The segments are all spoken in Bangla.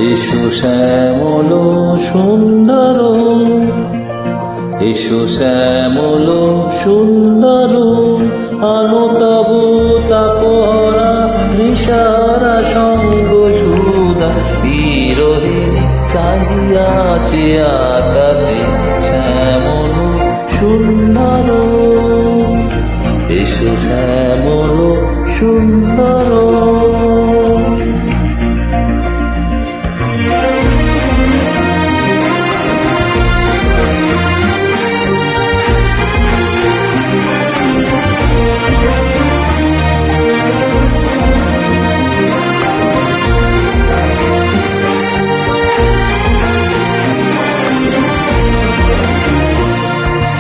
এসো শ্যামল সুন্দর, এসো শ্যামল সুন্দর, আনো তব তাপহরা তৃষারা সঙ্গ সুধা বিরোহিণী চাহিয়াছে আকাশে শ্যামল সুন্দর। এসো শ্যামল সুন্দর।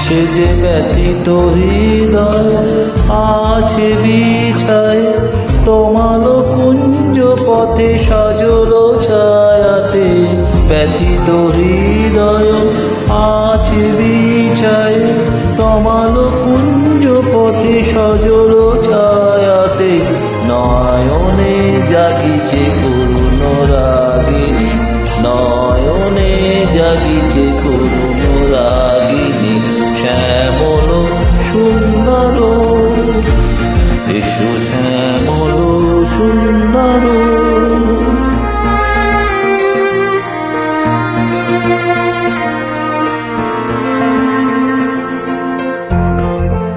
সে যে ব্যথিত হৃদয় আছে বিছায়, তোমার কুঞ্জ পথে সজল ছায়াতে। ব্যথিত হৃদয় আছে বিছায়, তোমার কুঞ্জ পথে সজল ছায়াতে। নয়নে জাগিছে করুণ রাগিনী, নয়নে জাগিছে করুণ রাগিনী শ্যামল সুন্দর। এসো শ্যামল সুন্দর।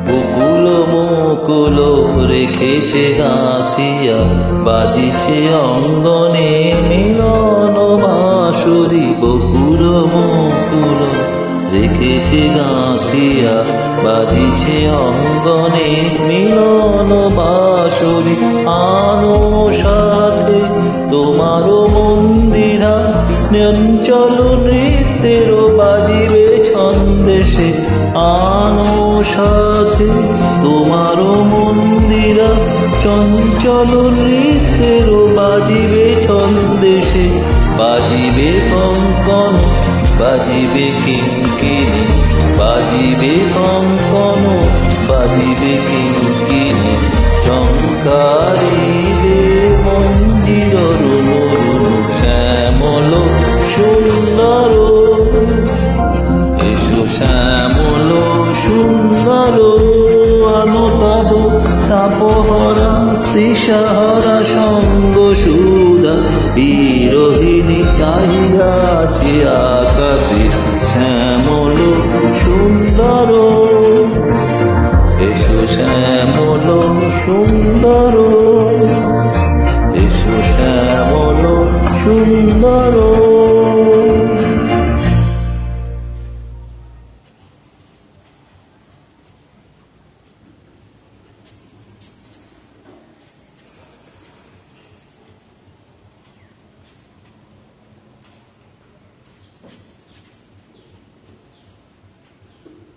বকুল মুকুল রেখেছে গাঁথিয়া, বাজিছে অঙ্গনে মিলন বাঁশুরি। বকুল মুকুল রেখেছে গাঁথিয়া, বাজিছে অঙ্গনে মিলন বাঁশুরি। আনো সাথে তোমারও মন্দিরা, চঞ্চল নৃত্যের বাজিবে ছন্দেশে। আনো সাথে তোমারও মন্দিরা, চঞ্চল নৃত্যের বাজিবে ছন্দেশে। বাজিবে কঙ্কন, বাজিবে কিঙ্কিণী, বাজিবে কঙ্কন, বাজিবে কিঙ্কিণী। চমকারিবে মঞ্জির রুনু রুনু শ্যামল সুন্দর। এসো শ্যামল সুন্দর, আনো তব তাপহরা তৃষাহরা সঙ্গ সুধা বিরোহিণী চাহিয়াছে আকাশে শ্যামল সুন্দর। এসো শ্যামল সুন্দর, এসো শ্যামল সুন্দর।